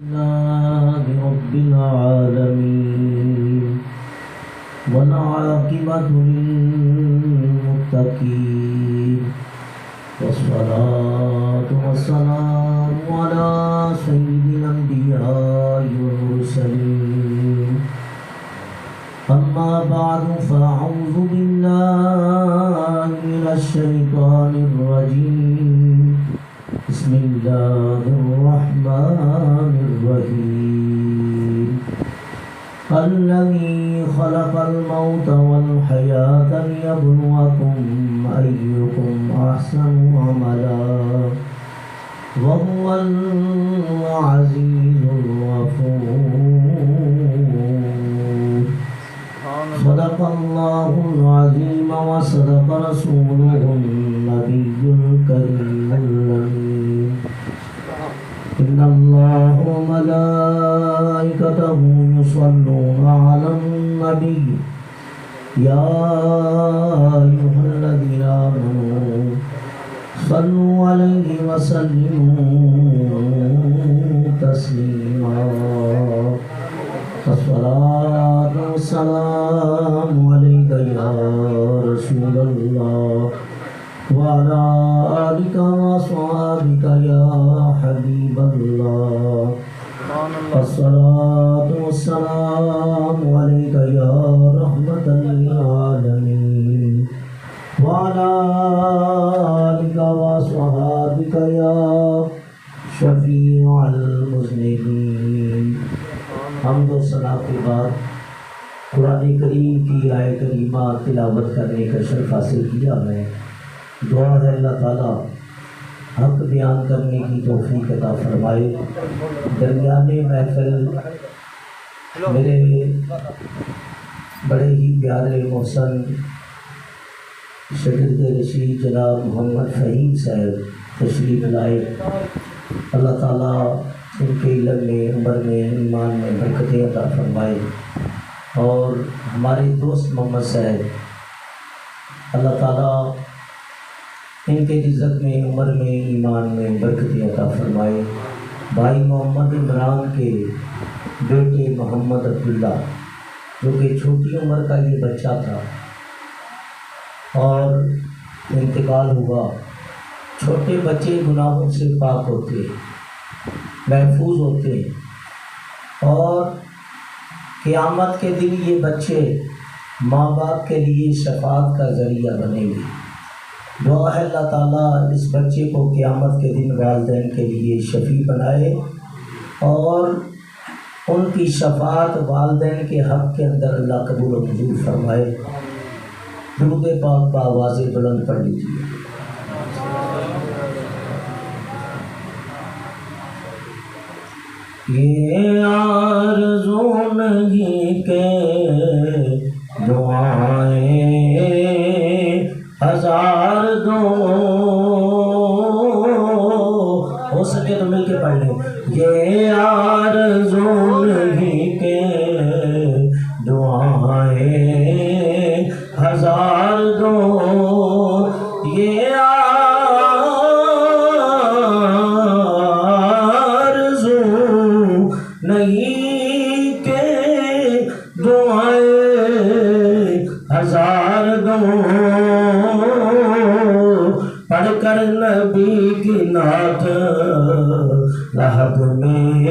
لله رب العالمين والعاقبة للمتقين والصلاة والسلام على سيد الأنبياء والمرسلين أما بعد فأعوذ بالله من الشيطان الرجيم بسم الله الرحمن الرحيم الذي خلق الموت والحياة ليبلوكم أيكم أحسن عملا وهو العزيز الغفور صدق الله العظيم وصدق رسوله النبي الكريم الأمين إن الله وملائكته يصلون على النبي يا أيها الذين آمنوا صلوا عليه وسلموا تسليما الصلاة والسلام عليك يا رسول الله وعلى آلك وأصحابك يا حبيب الله الصلاة والسلام عليك يا رحمة للعالمين وعلى آلك وأصحابك يا شفيع المذنبين. حمد و ثنا کے بعد قرآن کریم کی آیت کریمہ تلاوت کرنے کا شرف حاصل کیا ہے. دعا ہے اللہ تعالیٰ حق بیان کرنے کی توفیق عطا فرمائے. درمیان محفل میرے بڑے ہی پیارے محسن شاگرد رشید جناب محمد فہیم صاحب تشریف لائے. اللہ تعالیٰ ان کے علم میں، عمر میں، ایمان میں برکتیں عطا فرمائے. اور ہمارے دوست محمد صاحب اللہ تعالیٰ ان کے رزق میں، عمر میں، ایمان میں برکتیں عطا فرمائے. بھائی محمد عمران کے بیٹے محمد عبداللہ جو کہ چھوٹی عمر کا یہ بچہ تھا اور انتقال ہوا. چھوٹے بچے گناہوں سے پاک ہوتے، محفوظ ہوتے اور قیامت کے دن یہ بچے ماں باپ کے لیے شفاعت کا ذریعہ بنیں گے. دعا ہے اللہ تعالیٰ اس بچے کو قیامت کے دن والدین کے لیے شفیع بنائے اور ان کی شفاعت والدین کے حق کے اندر اللہ قبول و منظور فرمائے. درود پاک بآواز بلند پڑھ لیجیے. یہ آرزو نہیں کہ دعائیں ہزار دو، ہو سکے تو مل کے پڑھ لیں. یہ آرزو نہیں کہ دعائیں ہزار دو، یہ آرزو نہیں کہ دعائیں ہزار دو. پڑھ کر نبی کی نعت لحد میں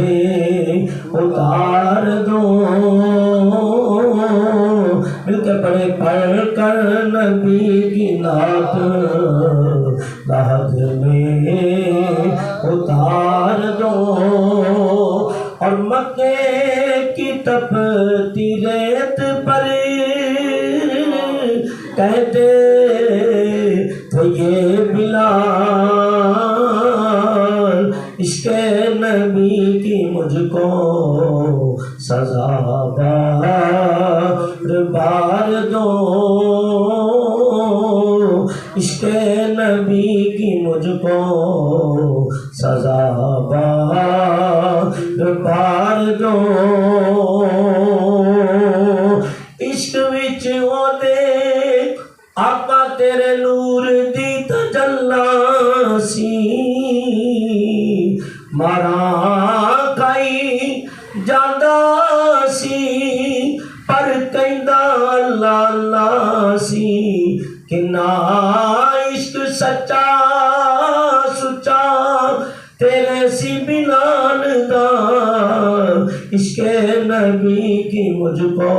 اتار دو. مل کے پڑھے. پڑھ کر نبی کی نعت لحد میں اتار دو اور مکے کی تپتی ریت پر کہتے تو یہ بلال عشق نبی کی مجھ کو سزا بار دو. عشق نبی کی مجھ کو سزا بار دو. عشق وچ ہوتے آقا تیرے نور دی تجلا سی مارا کئی جاندا سی پر کہندا اللہ اللہ سی کہ نا عشق سچا سچا تیرے سی بلال دا عشق نبی کی مجھ کو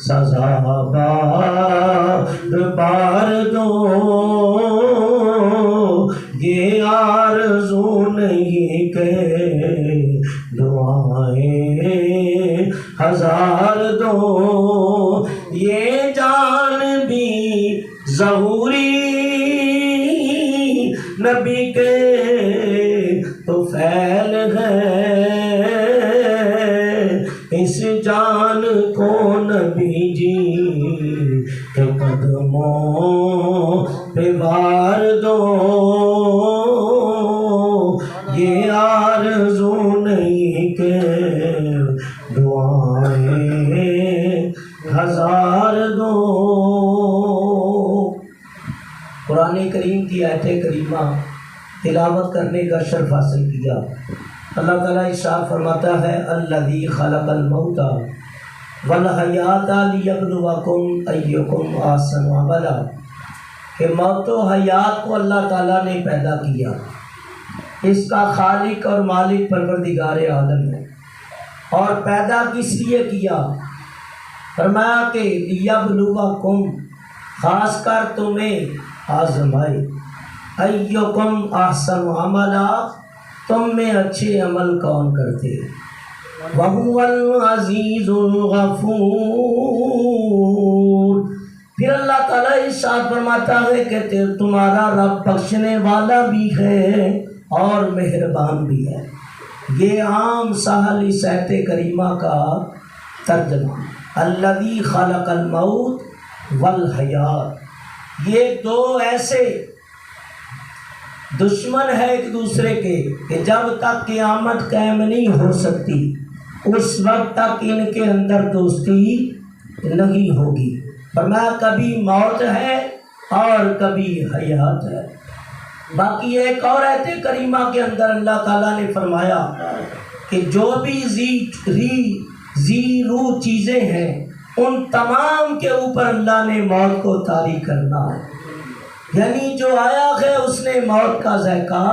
سزا بار دو یہ آرزو نہیں کہ دعائیں ہزار دو یہ جان بھی ظہوری نبی کے تو فعل ہے اس جان کو نبی جی کے قدموں پہ وار دو یہ آرزو نہیں کہ دعائیں ہزار دو۔ قرآن کریم کی آیت کریمہ تلاوت کرنے کا شرف حاصل کیا۔ اللہ تعالیٰ ارشاد فرماتا ہے الذی خلق الموت والحیات لیبلوکم ایکم احسن عملا، کہ موت و حیات کو اللہ تعالیٰ نے پیدا کیا، اس کا خالق اور مالک پروردگار عالم ہے، اور پیدا کس لیے کیا؟ فرمایا کہ لیبلوکم، خاص کر تمہیں آزمائے، ایکم احسن عملا، تم میں اچھے عمل کون کرتے، وَهُوَ الْعَزِيزُ الْغَفُورُ۔ پھر اللہ تعالیٰ ارشاد فرماتا ہے کہ تمہارا رب بخشنے والا بھی ہے اور مہربان بھی ہے۔ یہ عام سہل اس آیت کریمہ کا ترجمہ، الذی خلق الموت والحیات، یہ دو ایسے دشمن ہے ایک دوسرے کے کہ جب تک قیامت قائم نہیں ہو سکتی اس وقت تک ان کے اندر دوستی نہیں ہوگی۔ فرمایا کبھی موت ہے اور کبھی حیات ہے۔ باقی ایک اور آیت کریمہ کے اندر اللہ تعالیٰ نے فرمایا کہ جو بھی زی روح چیزیں ہیں ان تمام کے اوپر اللہ نے موت کو طاری کرنا ہے، یعنی جو آیا ہے اس نے موت کا ذائقہ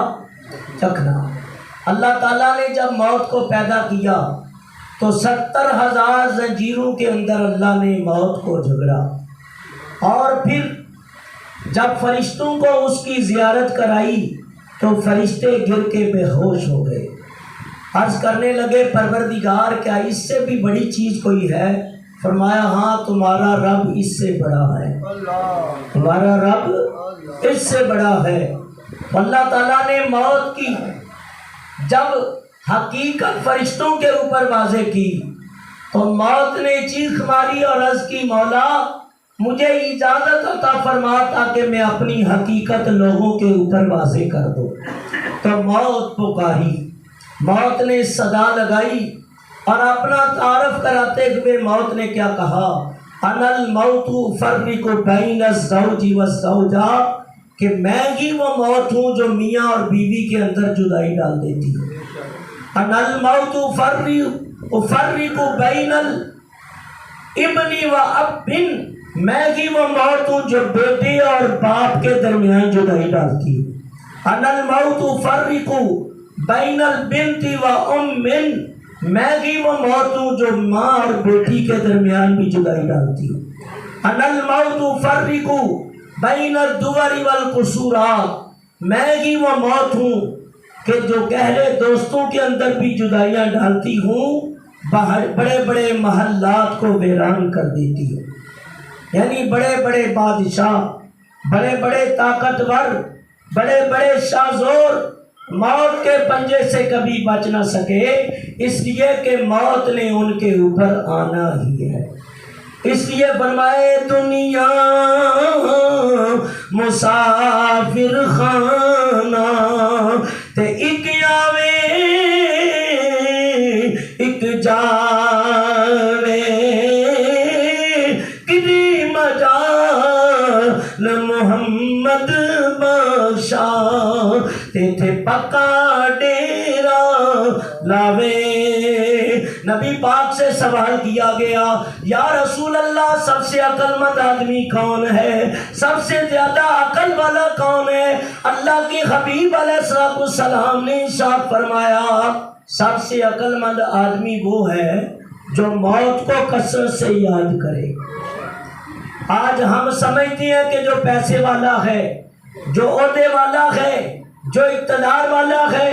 چکھنا۔ اللہ تعالیٰ نے جب موت کو پیدا کیا تو 70,000 زنجیروں کے اندر اللہ نے موت کو جھگڑا، اور پھر جب فرشتوں کو اس کی زیارت کرائی تو فرشتے گر کے بے ہوش ہو گئے، عرض کرنے لگے پروردگار کیا اس سے بھی بڑی چیز کوئی ہے؟ فرمایا ہاں تمہارا رب اس سے بڑا ہے، تمہارا رب اس سے بڑا ہے۔ اللہ تعالیٰ نے موت کی جب حقیقت فرشتوں کے اوپر واضح کی تو موت نے چیخ ماری اور عرض کی مولا مجھے اجازت عطا فرما تاکہ میں اپنی حقیقت لوگوں کے اوپر واضح کر دوں۔ تو موت پکاری، موت نے صدا لگائی اور اپنا تعارف کراتے ہوئے موت نے کیا کہا؟ انا الموت افرق بین الزوج والزوجہ، کہ میں ہی وہ موت ہوں جو میاں اور بیوی کے اندر جدائی ڈال دیتی ہے۔ انا الموت افرق بین الابن و اب، میں ہی وہ موت ہوں جو بیٹے اور باپ کے درمیان جدائی ڈالتی ہے۔ انا الموت افرق بین البنت و ام، میں ہی وہ موت ہوں جو ماں اور بیٹی کے درمیان بھی جدائی ڈالتی ہے۔ انا الموت افرق بین الدور والقصورات، میں ہی وہ موت ہوں کہ جو گہرے دوستوں کے اندر بھی جدائیاں ڈالتی ہوں، بڑے بڑے محلات کو ویران کر دیتی ہے۔ یعنی بڑے بڑے بادشاہ، بڑے بڑے طاقتور، بڑے بڑے شاہزور موت کے پنجے سے کبھی بچ نہ سکے، اس لیے کہ موت نے ان کے اوپر آنا ہی ہے۔ اس لیے فرمائے دنیا مسافر خانہ تے ایک آوے ایک جاوے، کدی مجال محمد بخشا تے پکا ڈیرا لاوے، نبی پاک سے سوال کیا گیا یا رسول اللہ سب سے عقل مند آدمی کون ہے، سب سے زیادہ عقل والا کون ہے؟ اللہ کے حبیب علیہ السلام نے ارشاد فرمایا سب سے عقل مند آدمی وہ ہے جو موت کو کثرت سے یاد کرے۔ آج ہم سمجھتے ہیں کہ جو پیسے والا ہے، جو عہدے والا ہے، جو اقتدار والا ہے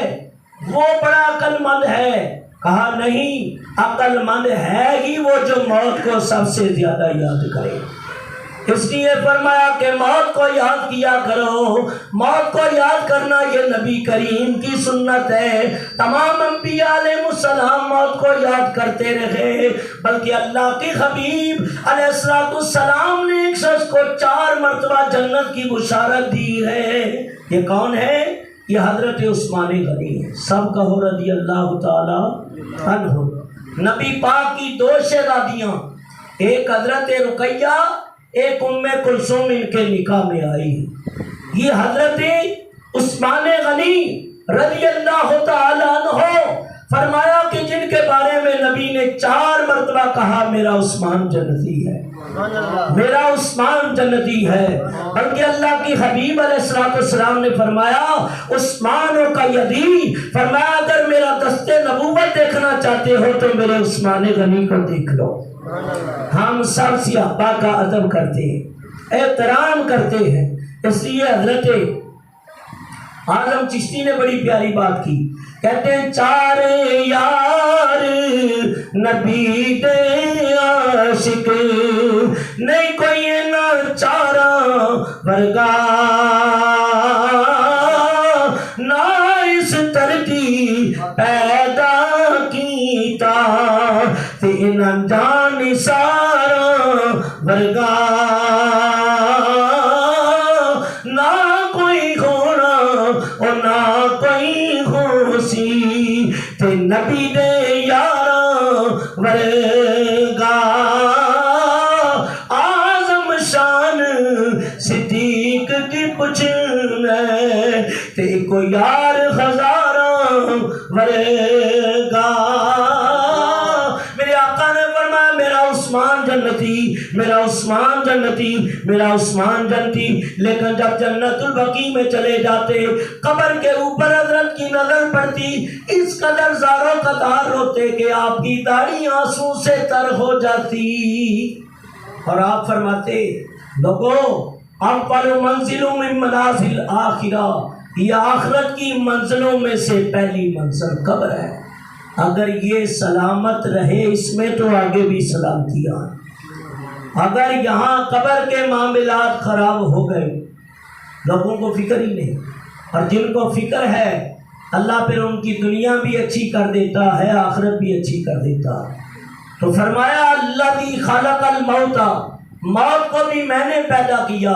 وہ بڑا عقل مند ہے۔ کہا نہیں، عقل مند ہے ہی وہ جو موت کو سب سے زیادہ یاد کرے۔ اس لیے فرمایا کہ موت کو یاد کیا کرو۔ موت کو یاد کرنا یہ نبی کریم کی سنت ہے۔ تمام انبیاء علیہ السلام موت کو یاد کرتے رہے، بلکہ اللہ کے حبیب علیہ السلام نے ایک شخص کو 4 مرتبہ جنت کی بشارت دی ہے۔ یہ کون ہے؟ یہ حضرت عثمان غنی ہے۔ سب کہو رضی اللہ تعالی عنہ۔ نبی پاک کی 2 شہزادیاں، ایک حضرت رقیہ، ایک ام کلثوم ان کے نکاح میں آئی۔ یہ حضرت عثمان غنی رضی اللہ تعالی عنہ فرمایا کہ جن کے بارے میں نبی نے 4 مرتبہ کہا میرا عثمان جنتی ہے، میرا عثمان جنتی ہے، بلکہ اللہ کی حبیب علیہ السلام نے فرمایا عثمان کا یدی، فرمایا اگر میرا دست نبوت دیکھنا چاہتے ہو تو میرے عثمان غنی کو دیکھ لو۔ ہم سب صحابہ کا ادب کرتے ہیں، احترام کرتے ہیں، اس لیے حضرت اعظم چشتی نے بڑی پیاری بات کی، کہتے ہیں 4 یار نبی دے عاشق نہیں کوئی نہ چارہ ورگا، نہ اس ترجیح پیدا کیتا تین جان سارا ورگا، نہ کوئی ہونا اور نہ کوئی ہوسی تے نبی دے یارا ورگا، اعظم شان صدیق کی پچھنے تے کو یار ہزارہ ورگا۔ میرے آقا نے فرمایا میرا عثمان جنتی، میرا عثمان جنتی، میرا عثمان جنتی۔ لیکن جب جنت البقیع میں چلے جاتے، قبر کے اوپر حضرت کی نظر پڑتی، اس قدر زاروں قطار روتے کہ آپ کی داڑھی آنسو سے تر ہو جاتی، اور آپ فرماتے لوگوں اول منزل من منازل آخرہ، یہ آخرت کی منزلوں میں سے پہلی منزل قبر ہے، اگر یہ سلامت رہے اس میں تو آگے بھی سلامتیاں، اگر یہاں قبر کے معاملات خراب ہو گئے لوگوں کو فکر ہی نہیں، اور جن کو فکر ہے اللہ پھر ان کی دنیا بھی اچھی کر دیتا ہے، آخرت بھی اچھی کر دیتا ہے۔ تو فرمایا الذی خلق الموت، موت کو بھی میں نے پیدا کیا،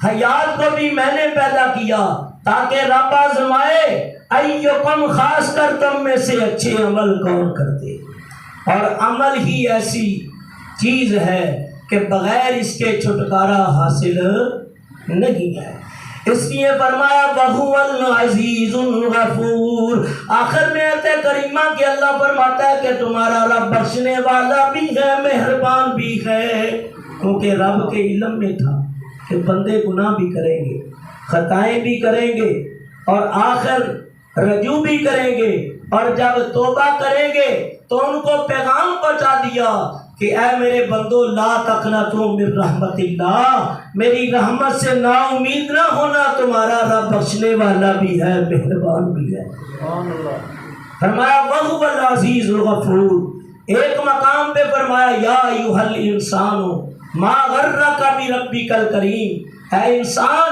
حیات کو بھی میں نے پیدا کیا، تاکہ رب آزمائے ایکم، خاص کر تم میں سے اچھے عمل کون کرتے، اور عمل ہی ایسی چیز ہے کہ بغیر اس کے چھٹکارا حاصل نہیں ہے۔ اس لیے فرمایا وَهُوَ الْعَزِيزُ الْغَفُورُ، آخر میں آیت کریمہ کہ اللہ فرماتا ہے کہ تمہارا رب بخشنے والا بھی ہے، مہربان بھی ہے، کیونکہ رب کے علم میں تھا کہ بندے گناہ بھی کریں گے، خطائیں بھی کریں گے، اور آخر رجوع بھی کریں گے، اور جب توبہ کریں گے تو ان کو پیغام پہنچا دیا کہ اے میرے بندو لا تقنطوا من رحمت اللہ، میری رحمت سے نا امید نہ ہونا، تمہارا رب بخشنے والا بھی ہے، مہربان بھی ہے۔ فرمایا وَهُوَ الْعَزِيزُ الْغَفُورُ، ایک مقام پہ فرمایا یا ایھا الانسان ما غرک بربک الکریم، اے انسان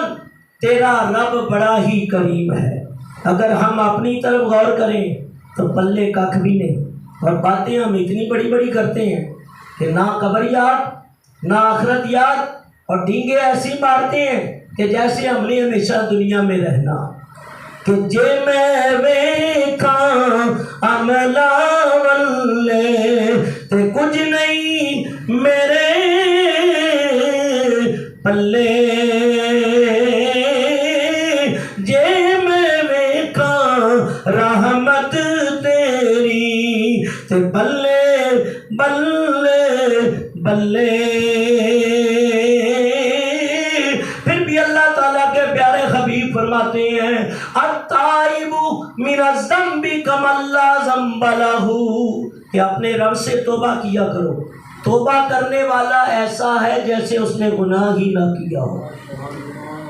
تیرا رب بڑا ہی کریم ہے۔ اگر ہم اپنی طرف غور کریں تو پلے ککھ بھی نہیں، اور باتیں ہم اتنی بڑی بڑی کرتے ہیں کہ نہ قبر یاد نہ آخرت یاد، اور ڈینگے ایسی مارتے ہیں کہ جیسے ہم نے ہمیشہ دنیا میں رہنا، کہ جے میں ویکھاں عملہ والے تے کچھ نہیں میرے پلے، جے میں ویکھاں رحمت تیری تے پلے بلے بلے۔ پھر بھی اللہ تعالیٰ کے پیارے حبیب فرماتے ہیں التائب من الذنب کمن لا ذنب لہ، کہ اپنے رب سے توبہ کیا کرو، توبہ کرنے والا ایسا ہے جیسے اس نے گناہ ہی نہ کیا ہو،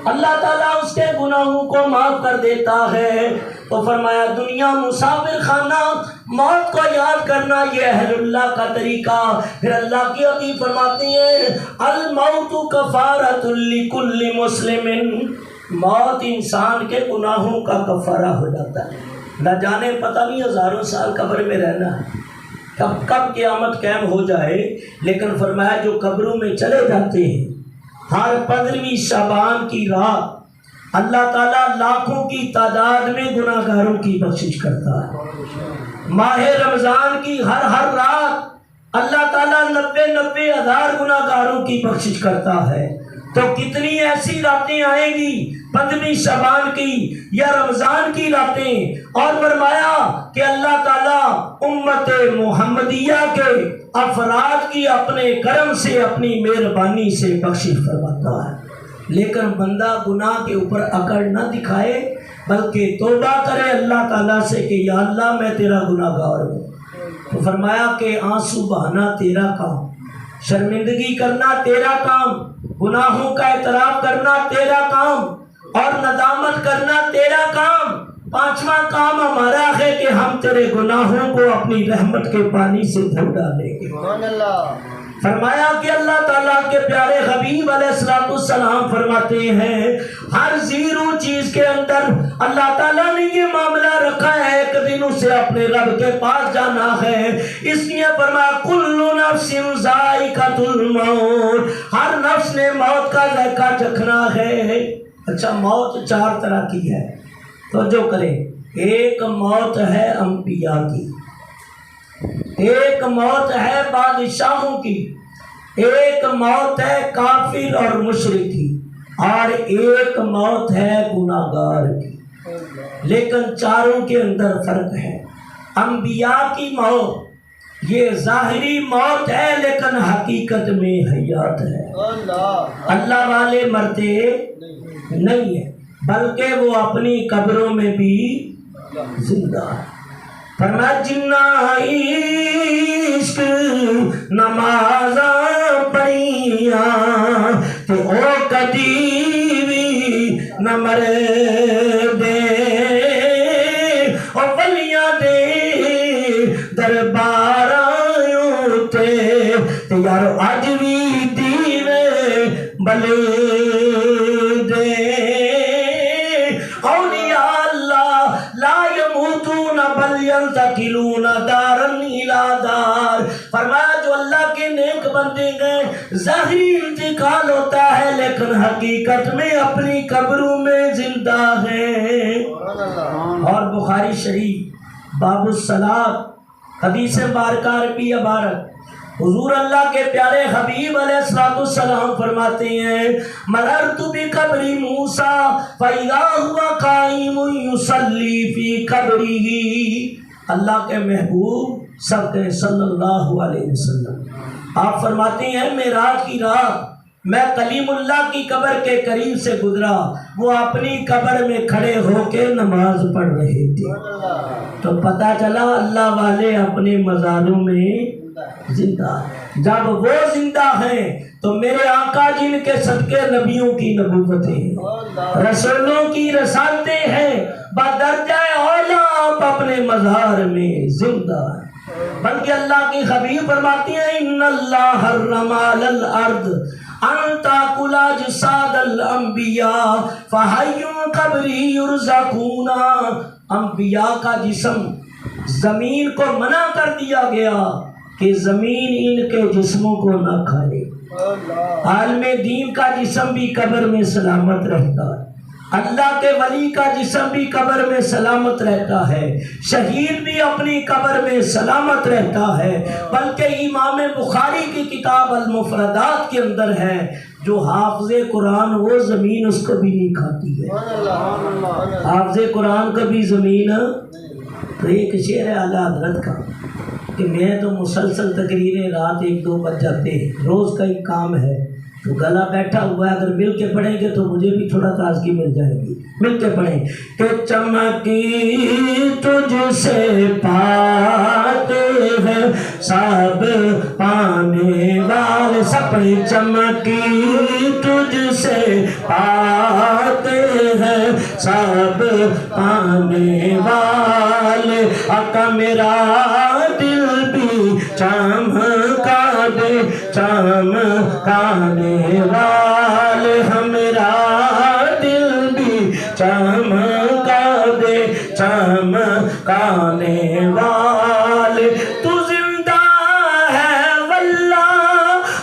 اللہ تعالیٰ اس کے گناہوں کو معاف کر دیتا ہے۔ تو فرمایا دنیا مسافر خانہ، موت کو یاد کرنا یہ اہل اللہ کا طریقہ۔ پھر اللہ کی حبیب فرماتے ہیں الموت کفارۃ لکل مسلم، موت انسان کے گناہوں کا کفارہ ہو جاتا ہے۔ نہ جانے پتہ نہیں ہزاروں سال قبر میں رہنا ہے، کب قیامت قائم ہو جائے، لیکن فرمایا جو قبروں میں چلے جاتے ہیں، ہر 15ویں شعبان کی رات اللہ تعالیٰ لاکھوں کی تعداد میں گناہ گاروں کی بخشش کرتا ہے۔ ماہ رمضان کی ہر رات اللہ تعالیٰ 90 ہزار گناہ گاروں کی بخشش کرتا ہے۔ تو کتنی ایسی راتیں آئیں گی 15ویں شعبان کی یا رمضان کی راتیں، اور فرمایا کہ اللہ تعالیٰ امت محمدیہ کے افراد کی اپنے کرم سے، اپنی مہربانی سے بخشش فرماتا ہے۔ لیکن بندہ گناہ کے اوپر اکڑ نہ دکھائے، بلکہ توبہ کرے اللہ تعالیٰ سے کہ یا اللہ میں تیرا گناہ گار ہوں۔ تو فرمایا کہ آنسو بہانا تیرا کام، شرمندگی کرنا تیرا کام، گناہوں کا اعتراف کرنا تیرا کام، اور ندامت کرنا تیرا کام۔ 5واں کام ہمارا ہے کہ ہم تیرے گناہوں کو اپنی رحمت کے پانی سے دھو ڈالیں گے۔ فرمایا کہ اللہ تعالیٰ کے پیارے حبیب علیہ السلام فرماتے ہیں ہر زیرو چیز کے اندر اللہ تعالیٰ نے یہ معاملہ رکھا ہے ایک دن اسے اپنے رب کے پاس جانا ہے، اس لیے فرمایا کل نفس ذائقۃ الموت، ہر نفس نے موت کا ذائقہ چکھنا ہے۔ اچھا، موت 4 طرح کی ہے، توجہ کریں۔ ایک موت ہے انبیاء کی، ایک موت ہے بادشاہوں کی، ایک موت ہے کافر اور مشرک کی، اور ایک موت ہے گناہگار کی۔ لیکن چاروں کے اندر فرق ہے۔ انبیاء کی موت یہ ظاہری موت ہے لیکن حقیقت میں حیات ہے۔ اللہ والے مرتے نہیں ہیں بلکہ وہ اپنی قبروں میں بھی زندہ ہے۔ فرمایا جنہ عشق نمازاں پڑھیاں تے او کدی بھی نہ مر دے، او ولیاں دے درباراں تے یارو اج بھی دیوے بلے دے۔ اولیاء اللہ لا یموتون بل ینتقلون دارا الی دار، فرمایا جو اللہ کے نیک بندے ہیں ظاہری انتقال ہوتا ہے لیکن حقیقت میں اپنی قبروں میں زندہ ہیں۔ اور بخاری شریف باب الصلاۃ حدیث مبارکہ عربی عبارت، حضور اللہ کے پیارے حبیب علیہ السلام فرماتے ہیں مررت بقبر موسیٰ فَإِذَا هُوَ قَائِمٌ يُصَلِّي فِي قَبْرِهِ، اللہ کے محبوب سب کے صلی اللہ علیہ وسلم آپ فرماتے ہیں معراج کی رات میں کلیم اللہ کی قبر کے قریب سے گزرا، وہ اپنی قبر میں کھڑے ہو کے نماز پڑھ رہے تھے۔ تو پتہ چلا اللہ والے اپنے مزاروں میں زندہ ہے۔ جب وہ زندہ ہیں تو میرے آقا جن کے صدقے نبیوں کی نبوتیں رسولوں کی رسالتیں ہیں بدرجہ اولا آپ اپنے مزار میں زندہ ہیں۔ بلکہ اللہ کی حبیب فرماتی ہیں ان اللہ حرم علی الارض ان تاکل اجساد الانبیاء فحی قبری یرزقون، انبیاء کا جسم زمین کو منع کر دیا گیا کہ زمین ان کے جسموں کو نہ کھائے۔ عالم دین کا جسم بھی قبر میں سلامت رہتا ہے، اللہ کے ولی کا جسم بھی قبر میں سلامت رہتا ہے، شہید بھی اپنی قبر میں سلامت رہتا ہے۔ بلکہ امام بخاری کی کتاب المفردات کے اندر ہے جو حافظ قرآن وہ زمین اس کو بھی نہیں کھاتی ہے، حافظ قرآن کا بھی زمین۔ تو ایک شعر ہے اعلیٰ حضرت کا کہ میں تو مسلسل تقریریں رات 1-2 بج جاتے ہیں، روز کا ایک کام ہے، تو گلا بیٹھا ہوا ہے، اگر مل کے پڑھیں گے تو مجھے بھی تھوڑا تازگی مل جائے گی۔ مل کے پڑھیں کہ چمکی تجھ سے پاتے ہیں سب پانے والے، سب پڑھیں چمکی تجھ سے پاتے ہیں سب پانے والے، آقا میرا دل بھی چمکا دے چمکانے والے، ہمارا دل بھی چمکا دے چمکانے والے، تو زندہ ہے واللہ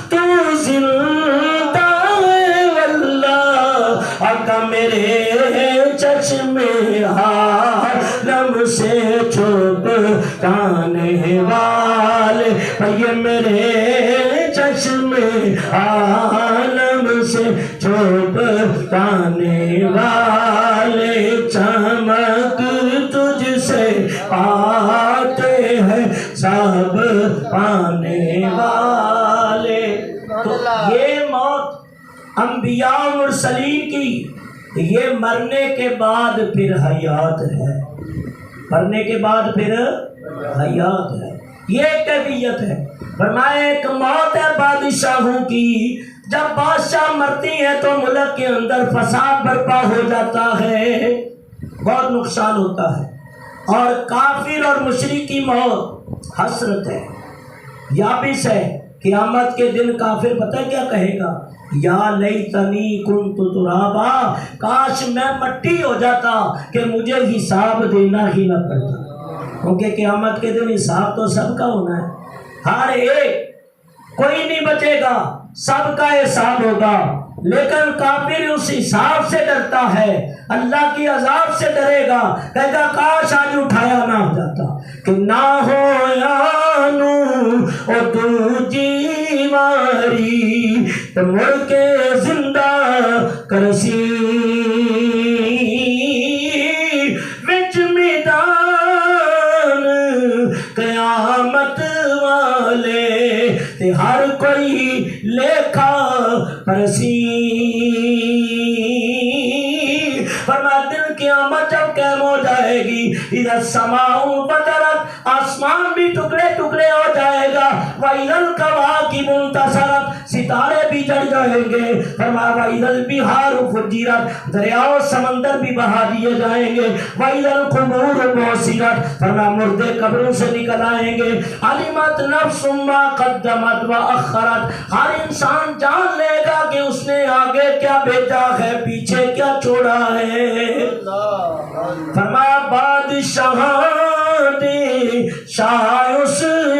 تو زندہ ہے واللہ، آقا میرے چشمے عالم سے چھپ جانے والے، یہ میرے چشمے عالم سے چھپ جانے والے، چمک تجھ سے پاتے ہیں سب پانے والے۔ تو یہ موت انبیاء و مرسلین کی، یہ مرنے کے بعد پھر حیات ہے، مرنے کے بعد پھر حیات ہے، یہ کیفیت ہے۔ فرمایا ایک موت ہے بادشاہوں کی، جب بادشاہ مرتی ہے تو ملک کے اندر فساد برپا ہو جاتا ہے، بہت نقصان ہوتا ہے، اور کافر اور مشرک کی موت حسرت ہے، یابس ہے۔ قیامت کے دن کافر پتہ کیا کہے گا؟ یا لیتنی کنت ترابا، کاش میں مٹی ہو جاتا کہ مجھے حساب دینا ہی نہ پڑتا، کیونکہ قیامت کے دن حساب تو سب کا ہونا ہے، ہر ایک، کوئی نہیں بچے گا، سب کا حساب ہوگا، لیکن کافر اس حساب سے ڈرتا ہے، اللہ کی عذاب سے ڈرے گا، کہے گا کاش آج اٹھایا نہ ہو جاتا، کہ نہ ہو یانو او تو جیواری تو مڑ کے زندہ کرسی وچ میدان قیامت والے، تے ہر کوئی لیکھا پرسی۔ فرمایا دن قیامت جب قائم ہو جائے گی، اذا السماء انفطرت، آسمان بھی ٹکڑے ٹکڑے ہو جائے گا، وَإِذَا الْكَوَاكِبُ انتثرت، ستارے بھی جل جائیں گے، فرمایا وَإِذَا الْبِحَارُ فُجِّرَتْ، دریاؤ سمندر بھی بہا دیے جائیں گے، وَإِذَا الْقُبُورُ بُعْثِرَتْ، فرمایا مردے قبروں سے نکل آئیں گے، عَلِمَتْ نَفْسٌ مَا قَدَّمَتْ وَأَخَّرَتْ، ہر انسان جان لے گا کہ اس نے آگے کیا بھیجا ہے، پیچھے کیا چھوڑا ہے۔ فرمایا بادشاہ دے شاہ اس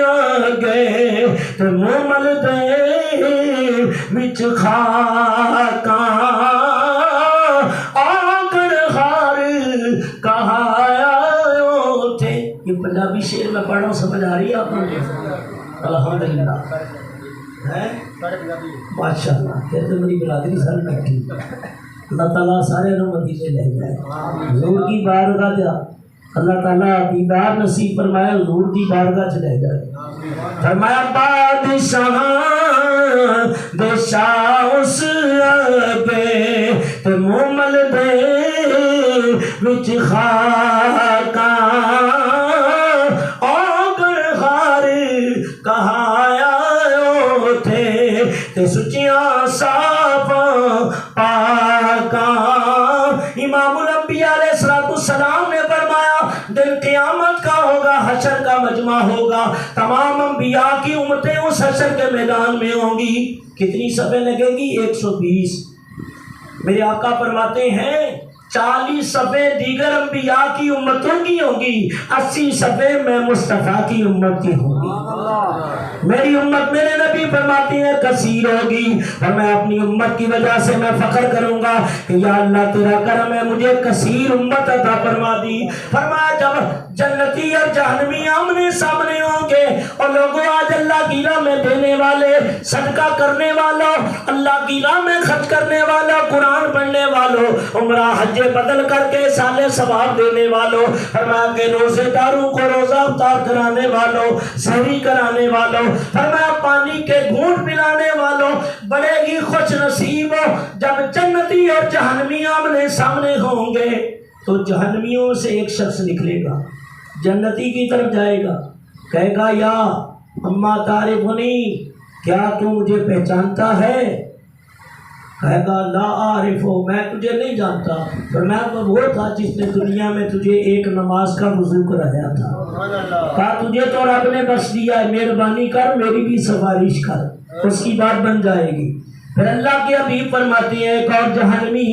آگے تو مومل دے وچ خاکاں آگڑ ہار کہایا تھے۔ یہ پنجابی شعر میں پڑھ رہا ہوں، سمجھ آ رہی ہے آپ کو؟ الحمدللہ ماشاءاللہ، پھر تو میری برادری ساری بیٹھی، اللہ تعالیٰ سارے لوگ مدینے لے جائے، حضور کی بارگاہ جا، اللہ تعالیٰ دیدار نصیب فرمایا، حضور کی بارگاہ چ لے جائے۔ فرمایا بادشاہ دے شاہ اس آگے تے مومل دے وچ خاکاں آگڑ ہار کہایا تھے، تے سچیاں صافاں پاکاں۔ امام الانبیاء علیہ السلام نے فرمایا دن قیامت کا ہوگا، حشر کا مجمع ہوگا، تمام انبیاء کی امتیں اس حشر کے میدان میں ہوں گی۔ کتنی صفیں لگے گی؟ 120۔ میرے آقا فرماتے ہیں 40 صفیں دیگر انبیاء کی امتوں کی ہوں گی، 80 صفیں میں مصطفیٰ کی امت کی ہوں گی۔ میری امت میرے نبی فرماتے ہیں کثیر ہوگی، اور میں اپنی امت کی وجہ سے میں فخر کروں گا کہ یا اللہ تیرا کرم ہے، مجھے کثیر امت عطا فرما دی۔ فرمایا جب جنتی اور جہنمی آمنے سامنے ہوں گے اور لوگوں آج اللہ کی راہ میں میں دینے والے، صدقہ کرنے والوں، اللہ کی راہ میں خرچ کرنے والوں، قرآن پڑھنے والوں، عمرہ حج بدل کر کے سال ثواب دینے والوں، فرمایا کہ روزے داروں کو روزہ افطار کرانے والوں، سحری کرانے والوں، فرمایا پانی کے گھونٹ پلانے والوں، بڑے ہی خوش نصیب ہو جب جنتی اور جہنمی آمنے سامنے ہوں گے تو جہنمیوں سے ایک شخص نکلے گا، جنتی کی طرف جائے گا، کہے گا یا اما تعرفنی، کیا تو مجھے پہچانتا ہے؟ کہے گا لا عارفو، میں تجھے نہیں جانتا، پر میں تو وہ تھا جس نے دنیا میں تجھے ایک نماز کا وضو کرایا تھا۔ کہا تجھے تو رب نے بخش دیا ہے، مہربانی کر میری بھی سفارش کر، اس کی بات بن جائے گی۔ پھر اللہ کے حبیب فرماتے ہیں ایک اور جہنمی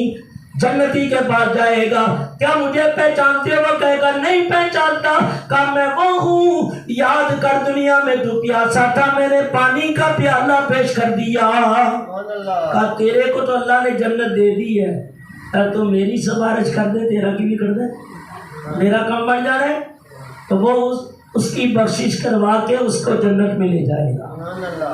جنتی کے پاس جائے گا، کیا مجھے پہچانتے ہو؟ وہ کہے گا نہیں پہچانتا۔ کہا میں وہ ہوں، یاد کر دنیا میں تو پیاسا تھا، میں نے پانی کا پیالہ پیش کر دیا۔ کہا تیرے کو تو اللہ نے جنت دے دی ہے، تو میری سفارش کر دے، تیرا کی بھی کر دے، میرا کام بن جا رہا ہے۔ تو وہ اس کی بخشش کروا کے اس کو جنت میں لے جائے گا۔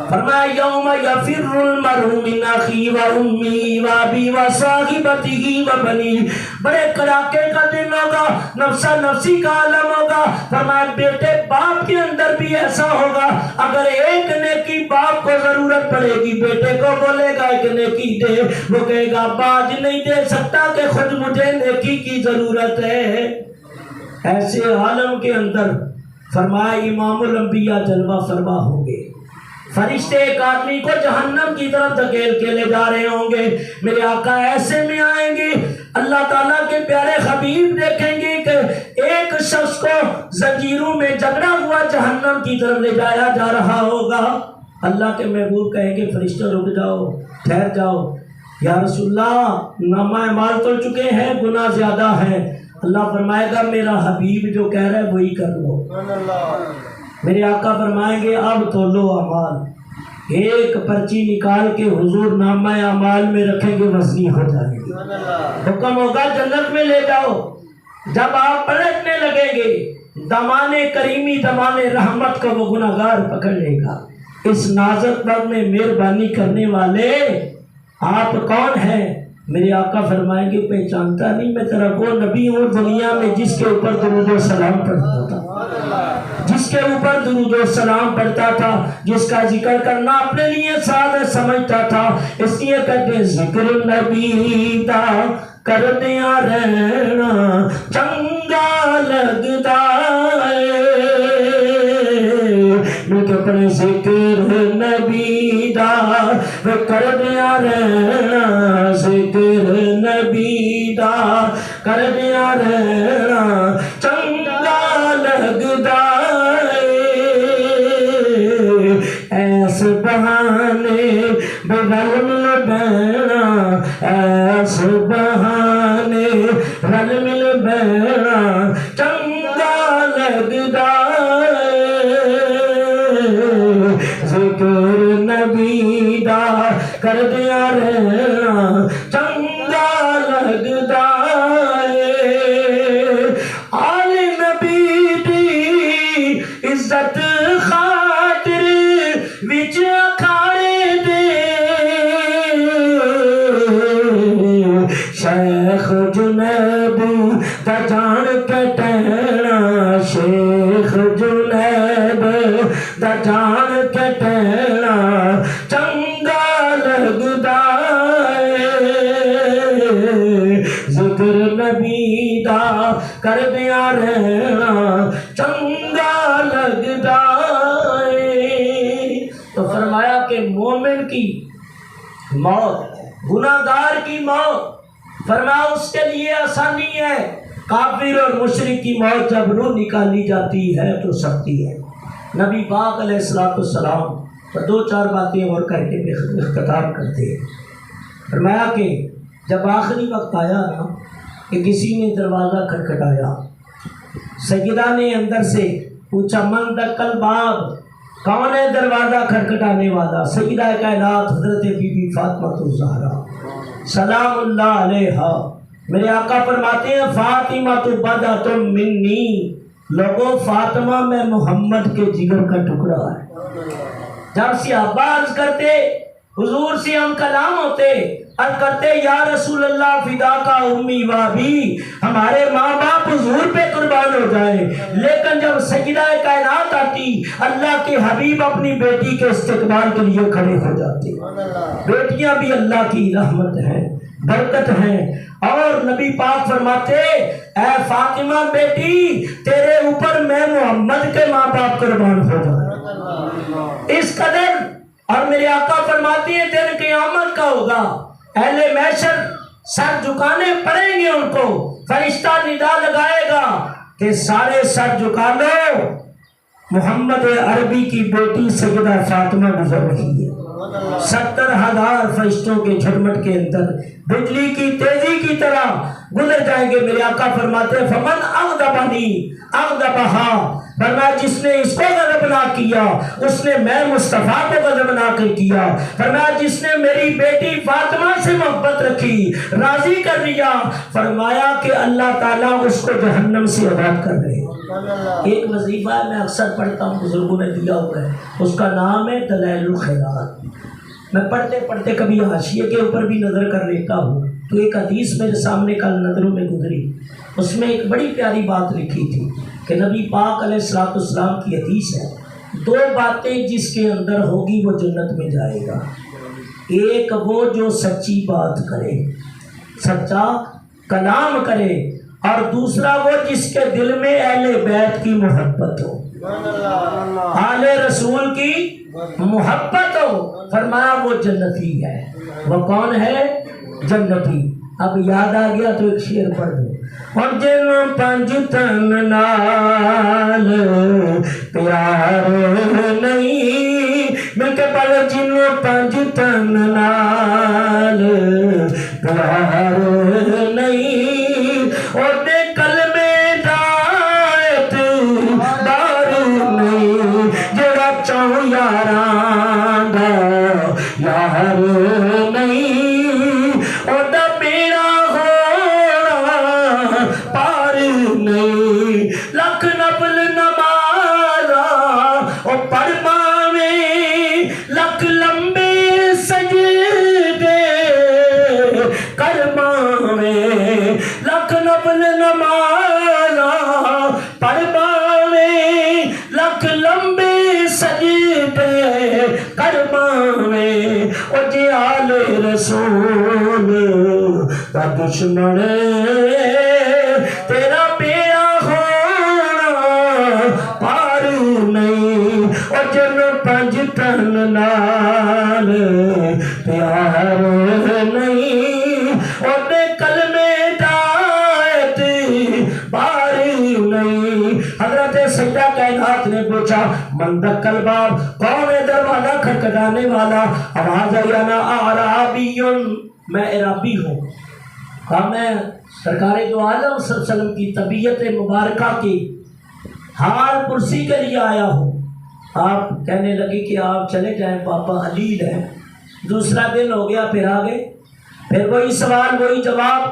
فرمایا یوم یفر المرء من اخیہ و امیہ و ابیہ و صاحبتہ و بنیہ، بڑے کڑاکے کا دن ہوگا، نفسا نفسی کا عالم ہوگا۔ فرمایا بیٹے باپ کے اندر بھی ایسا ہوگا، اگر ایک نیکی باپ کو ضرورت پڑے گی بیٹے کو بولے گا ایک نیکی دے، وہ کہے گا باج نہیں دے سکتا کہ خود مجھے نیکی کی ضرورت ہے۔ ایسے عالم کے اندر فرمایا امام الانبیاء جلوہ فرما ہوں گے، فرشتے ایک آدمی کو جہنم کی طرف دھکیل کے لے جا رہے ہوں گے، میرے آقا ایسے میں آئیں گے، اللہ تعالیٰ کے پیارے حبیب دیکھیں گے کہ ایک شخص کو زنجیروں میں جکڑا ہوا جہنم کی طرف لے جایا جا رہا ہوگا۔ اللہ کے محبوب کہیں گے فرشتے رک جاؤ، ٹھہر جاؤ، یا رسول اللہ نامہ اعمال تو چکے ہیں، گناہ زیادہ ہے۔ اللہ فرمائے گا میرا حبیب جو کہہ رہا ہے وہی کر لو۔ میرے آقا فرمائیں گے اب تو لو اعمال، ایک پرچی نکال کے حضور نامہ اعمال میں رکھیں گے، وزنی ہو جائے گی، حکم ہوگا جنت میں لے جاؤ۔ جب آپ پلٹنے لگیں گے دامان کریمی دامان رحمت کا وہ گناہگار پکڑ لے گا۔ اس نازک وقت میں مہربانی کرنے والے آپ کون ہیں؟ میرے آقا فرمائیں گے پہچانتا نہیں، میں تیرا وہ نبی ہوں دنیا میں جس کے اوپر درود و سلام پڑھتا تھا، جس کے اوپر درود و سلام پڑھتا تھا، جس کا ذکر کرنا اپنے لیے سادہ سمجھتا تھا۔ اس لیے کہتے ہیں ذکر نبی دا کر دیا رہنا چنگا لگتا ہے، میں کہ اپنے ذکر نبی دا کر دیا رہنا، ذکر نبی دا کر دیا رہنا چنگا لگتا ہے، ایس بہانے رل مل بینا، ایس بہانے رل مل بینا چنگا لگتا ہے، ذکر نبی دا کر دیا رہنا چنگا لگتا ہے، آل نبی دی عزت خاطر وچ اکھاڑے دے، شیخ جنید دا جان کٹینا، شیخ جنید دا جان کٹینا چنگا لگتا ہے، ذکر نبی دا کر دیا رہنا چنگا لگتا ہے۔ تو فرمایا کہ مومن کی موت، گناہگار کی موت، فرمایا اس کے لیے آسانی ہے، کافر اور مشرک کی موت جب روح نکالی جاتی ہے تو سختی ہے۔ نبی پاک علیہ السلام تو دو چار باتیں اور کر کے اختتام کرتے ہیں۔ فرمایا کہ جب آخری وقت آیا نا کہ کسی نے دروازہ کھٹکھٹایا، سیدہ نے اندر سے پوچھا من دق الباب، کون ہے دروازہ کھٹکھٹانے والا؟ سیدہ کائنات حضرت بی بی فاطمہ الزہرا سلام اللہ علیہا۔ میرے آقا فرماتے ہیں فاطمہ تو بدعۃ منی، لوگوں فاطمہ میں محمد کے جگر کا ٹکڑا ہے۔ جب صحابہ عرض کرتے حضور سے ہم کلام ہوتے اور کرتے یا رسول اللہ فدا کا امی و ابی، ہمارے ماں باپ حضور پہ قربان ہو جائے، لیکن جب سجدہ کائنات آتی اللہ کے حبیب اپنی بیٹی کے استقبال کے لیے کھڑے ہو جاتے۔ بیٹیاں بھی اللہ کی رحمت ہیں، برکت ہیں، اور نبی پاک فرماتے اے فاطمہ بیٹی تیرے اوپر میں محمد کے ماں باپ قربان ہو جائے، اس قدر۔ اور میرے آقا فرماتے ہیں دن قیامت کا ہوگا، اہل محشر سر جھکانے پڑیں گے، ان کو فرشتہ ندا لگائے گا کہ سارے سر جھکا لو، محمد عربی کی بیٹی سیدہ فاطمہ گزر رہی ہے۔ 70,000 فرشتوں کے جھرمٹ کے اندر بجلی کی تیزی کی طرح گزر جائیں گے۔ میرے آقا فرماتے ہیں فمن اغضبنی اغضبہا، فرمایا جس نے اس کو غضبناک کیا اس نے میں مصطفیٰ کو غضبناک کیا، فرمایا جس نے میری بیٹی فاطمہ سے محبت رکھی راضی کر لیا، فرمایا کہ اللہ تعالیٰ اس کو جہنم سے آزاد کر رہے ہیں۔ ایک وظیفہ میں اکثر پڑھتا ہوں، بزرگوں نے دیا ہوا ہے، اس کا نام ہے دلائل الخیرات۔ میں پڑھتے پڑھتے کبھی حاشیے کے اوپر بھی نظر کر لیتا ہوں تو ایک حدیث میرے سامنے کل نظروں میں گزری، اس میں ایک بڑی پیاری بات لکھی تھی کہ نبی پاک علیہ السلام کی حدیث ہے، 2 باتیں جس کے اندر ہوگی وہ جنت میں جائے گا، ایک وہ جو سچی بات کرے، سچا کلام کرے، اور دوسرا وہ جس کے دل میں اہل بیت کی محبت ہو، آل رسول کی محبت ہو، فرمایا وہ جنتی ہے۔ وہ کون ہے؟ جنتی۔ اب یاد آ گیا تو ایک شعر پڑھ دو، اور جن پنج تن نال پیار نہیں، مل کے پڑھ، جن پنج تن نال پیار نہیں، اور دے کلمے دایت بار نہیں، جڑا چاہوں یاراں دا یار نہیں، اور دا بیڑا ہونا پار نہیں، لکھ نفل نمازاں او پڑھ پاویں، لکھ لمبے سجدے کر پاویں، لکھ نفل نمازاں پڑھ پاویں، لکھ لمبے سجدے کر پاویں، او جے آل رسول دا دشمن تیرا بیڑا ہونا پار نہیں، او جن پنج تن نال پیار نہیں، اور دے کلمے دایت بار نہیں۔ حضرت سیدہ کائنات نے پوچھا من دق الباب، کون ہے دروازہ کھٹکھٹانے والا؟ آواز آئی انا اعرابی، میں عرابی ہوں۔ کہا میں سرکار دو عالم صلی اللہ علیہ وسلم کی طبیعت مبارکہ کی حال پرسی کے لیے آیا ہوں۔ آپ کہنے لگی کہ آپ چلے جائیں، پاپا علیل ہے۔ دوسرا دن ہو گیا، پھر آگے، پھر وہی سوال وہی جواب،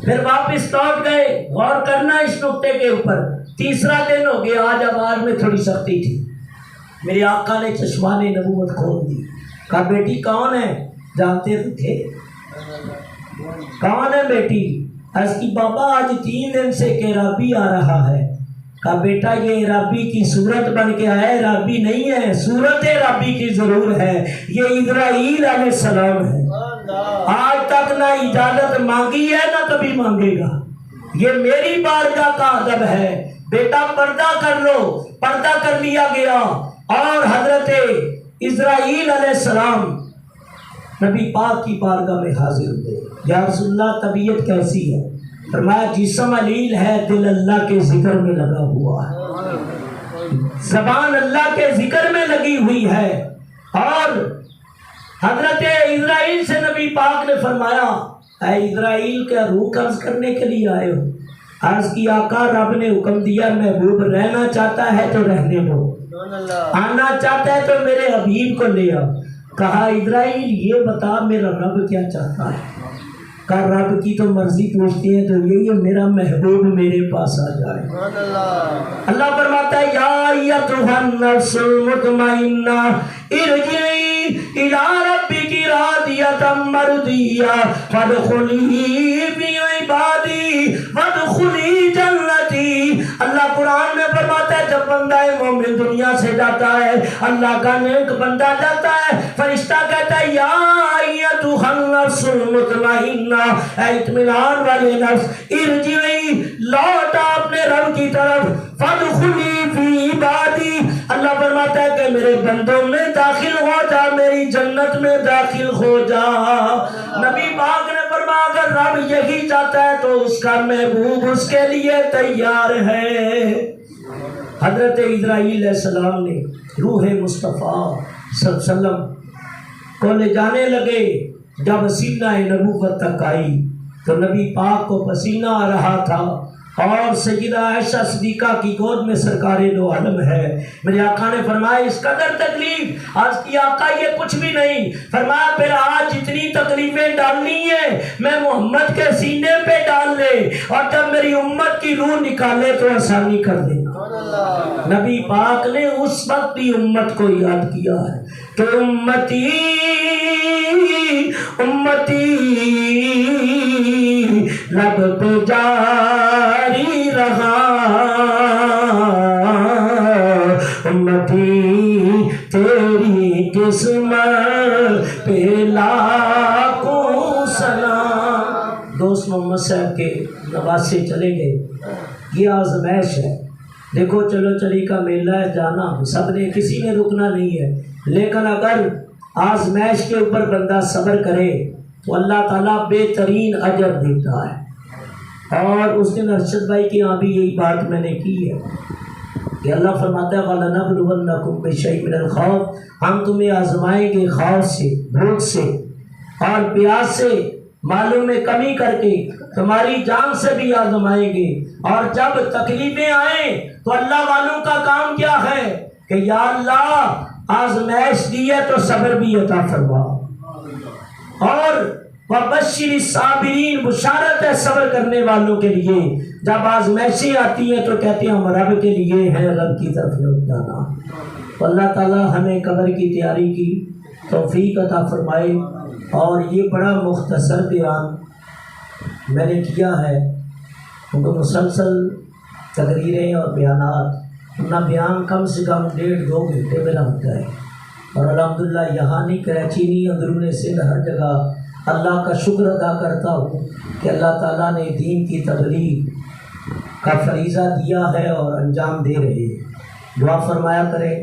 پھر واپس لوٹ گئے، غور کرنا اس نقطے کے اوپر۔ تیسرا دن ہو گیا، آج آواز میں تھوڑی سختی تھی، میرے آقا نے چشمان نبوت کھول دی۔ کہا بیٹی کون ہے؟ جانتے تو تھے کون ہے بیٹی؟ اس کی بابا آج 3 دن سے کہ عرابی آ رہا ہے۔ کہا بیٹا یہ عرابی کی صورت بن کے آیا، عرابی نہیں ہے، صورت عرابی کی ضرور ہے، یہ اسرائیل علیہ السلام ہے۔ آج تک نہ اجازت مانگی ہے نہ کبھی مانگے گا، یہ میری بارگاہ کا ادب ہے۔ بیٹا پردہ کر لو، پردہ کر لیا گیا، اور حضرت اسرائیل علیہ السلام نبی پاک کی بارگاہ میں حاضر ہوئے۔ یا رسول اللہ طبیعت کیسی ہے؟ فرمایا جسم علیل ہے، دل اللہ کے ذکر میں لگا ہوا ہے، زبان اللہ کے ذکر میں لگی ہوئی ہے۔ اور حضرت اسرائیل سے نبی پاک نے فرمایا اے اسرائیل کا روح قبض کرنے کے لیے آئے ہو؟ عرض کی آقا رب نے حکم دیا، محبوب رہنا چاہتا ہے تو رہنے دو، آنا چاہتا ہے تو میرے حبیب کو لے آؤ۔ کہا اسرائیل یہ بتا میرا رب کیا چاہتا ہے؟ کا رب کی تو مرضی پوچھتے ہیں تو یہی ہے میرا محبوب میرے پاس آ جائے۔ اللہ فرماتا ہے یا ایتھا النفس المطمئنہ ارجعی الی ربک راضیۃ مرضیہ فادخلی فی عبادی وادخلی جنتی۔ اللہ قرآن میں فرماتا ہے جب بندہ مومن دنیا سے جاتا ہے، اللہ کا نیک بندہ جاتا ہے، فرشتہ کہتا ہے یا ایتھا النفس المطمئنہ، اے اطمینان والے نفس، ارجعی لوٹ اپنے رب کی طرف، فادخلی فی عبادی، اللہ فرماتا ہے کہ میرے بندوں میں داخل ہو جا، میری جنت میں داخل ہو جا۔ نبی پاک نے فرمایا اگر رب یہی چاہتا ہے تو اس کا محبوب اس کے لیے تیار ہے۔ حضرت اسرائیل علیہ السلام نے روح مصطفیٰ صلی اللہ علیہ وسلم کو لے جانے لگے، جب سینہ نبوت تک آئی تو نبی پاک کو پسینہ آ رہا تھا اور سیدہ عائشہ صدیقہ کی گود میں سرکار دو عالم ہے۔ میرے آقا نے فرمایا اس قدر تکلیف، آج کی آقا یہ کچھ بھی نہیں، فرمایا پھر آج جتنی تکلیفیں ڈالنی ہے میں محمد کے سینے پہ ڈال لے، اور جب میری امت کی روح نکالے تو آسانی کر دینا۔ نبی پاک نے اس وقت بھی امت کو یاد کیا ہے کہ امتی امتی لب پہ جاری رہا، امتی تیری قسمت پہ لاکھوں سلام۔ دوست محمد صاحب کے نواز سے چلے گئے، یہ آزمائش ہے، دیکھو چلو چلی کا میلہ ہے، جانا سب نے، کسی نے رکنا نہیں ہے، لیکن اگر آزمائش کے اوپر بندہ صبر کرے تو اللہ تعالیٰ بہترین اجر دیتا ہے۔ اور اس دن ارشد بھائی کے یہاں بھی یہی بات میں نے کی ہے کہ اللہ فرماتا ہے وَلَنَبْلُوَنَّكُمْ بِشَيْءٍ مِّنَ الْخَوْفِ، ہم تمہیں آزمائیں گے خوف سے، بھوک سے اور پیاس سے، معلوم میں کمی کر کے، تمہاری جان سے بھی آزمائیں گے۔ اور جب تکلیفیں آئیں تو اللہ والوں کا کام کیا ہے کہ یا اللہ آزمائش دی ہے تو صبر بھی عطا فرما، اور وَبَشِّرِ الصَّابِرِينَ، بشارت ہے صبر کرنے والوں کے لیے، جب آزمائشیں آتی ہیں تو کہتے ہیں ہم رب کے لیے ہے، رب کی طرف لوٹ جانا۔ تو اللہ تعالیٰ ہمیں قبر کی تیاری کی توفیق عطا فرمائے۔ اور یہ بڑا مختصر بیان میں نے کیا ہے، کیونکہ مسلسل تقریریں اور بیانات، اپنا بیان کم سے کم 1.5-2 گھنٹے میرا ہوتا ہے، اور الحمدللہ یہاں نہیں، کراچی نہیں، اندرون سندھ، ہر جگہ اللہ کا شکر ادا کرتا ہوں کہ اللہ تعالیٰ نے دین کی تبلیغ کا فریضہ دیا ہے اور انجام دے رہے ہیں۔ دعا فرمایا کریں۔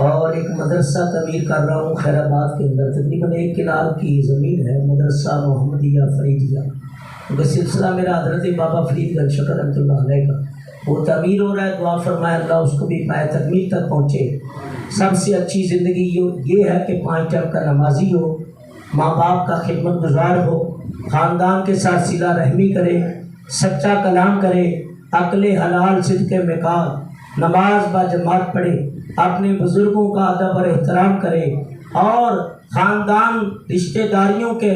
اور ایک مدرسہ تعمیر کر رہا ہوں خیر آباد کے اندر، تقریباً 1 کنال کی زمین ہے، مدرسہ محمدیہ فریدیہ، کیونکہ سلسلہ میرا حضرت بابا فرید گنج شکر رحمۃ اللہ علیہ کا، وہ تعمیر ہو رہا ہے، دعا فرمائے اللہ اس کو بھی پائے تکمیل تک پہنچے۔ سب سے اچھی زندگی یہ ہے کہ 5 ٹائم کا نمازی ہو، ماں باپ کا خدمت گزار ہو، خاندان کے ساتھ صلہ رحمی کرے، سچا کلام کرے، عقل حلال صدق مقال، نماز با جماعت پڑھے، اپنے بزرگوں کا ادب اور احترام کرے، اور خاندان رشتہ داریوں کے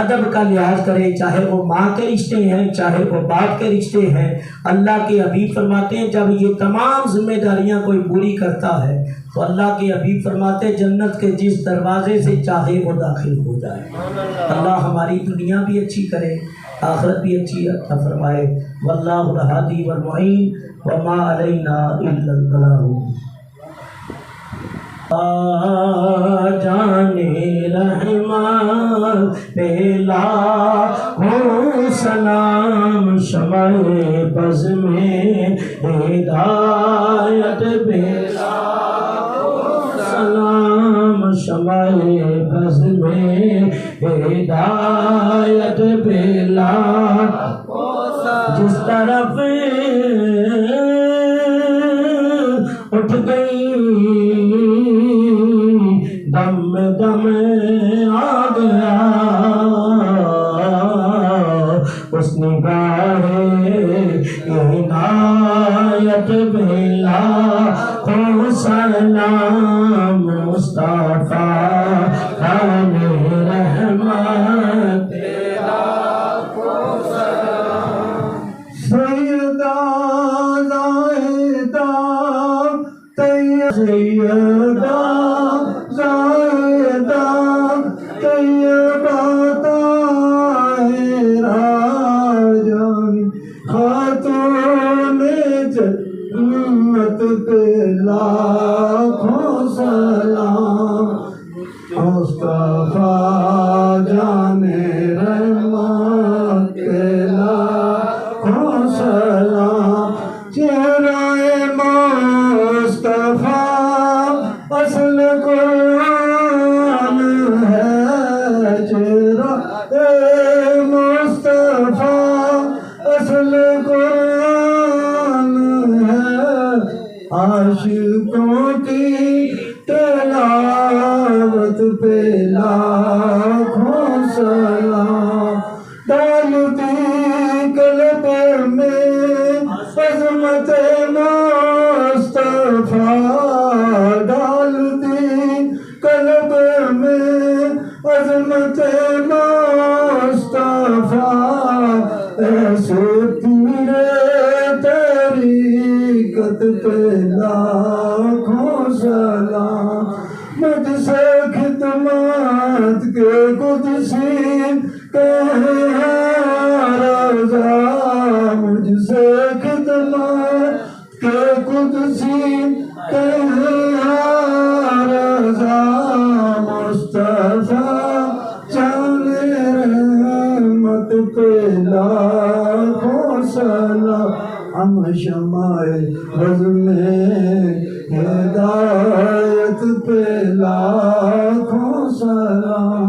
ادب کا لحاظ کرے، چاہے وہ ماں کے رشتے ہیں چاہے وہ باپ کے رشتے ہیں۔ اللہ کے حبیب فرماتے ہیں جب یہ تمام ذمہ داریاں کوئی پوری کرتا ہے تو اللہ کے حبیب فرماتے ہیں جنت کے جس دروازے سے چاہے وہ داخل ہو جائے۔ اللہ ہماری دنیا بھی اچھی کرے، آخرت بھی اچھی عطا فرمائے۔ واللہ الہادی والمعین وما علینا الا البلاغ۔ جانے رحمان پہ لاکھوں سلام، شمع بز میں ہدایت پہ لاکھوں سلام، شمع بز میں ہدایت پہ لاکھوں سلام، جس طرف اٹھ گئی دم دم آ گیا اس نگاہ عنایت پہ لاکھوں سلام، مصطفیٰ خان رحمت تیرا زیادہ زائدہ طیبہ طاہرہ جانی خاتون جنت پہ لاکھوں سلام مصطفیٰ جان رحمت کے لاکھوں سلام چہرہ مصطفیٰ اصل قرآن ہے چہرہ مصطفیٰ اصل قرآن ہے عاشقوں کی تلاوت پہ لاکھوں سلام ڈالتی قلب میں عظمت مصطفیٰ ڈالتی قلب میں عظمت مصطفیٰ ایسے تیرے طریقت پہ لاکھوں سلام مجھ سے خدمت کے قدسی کہے رضا مجھ سے خدمت کے قدسی کہے رضا مصطفیٰ جان رحمت پہ لاکھوں سلام ہم شمع بزم ہدایت پہ لاکھوں سلام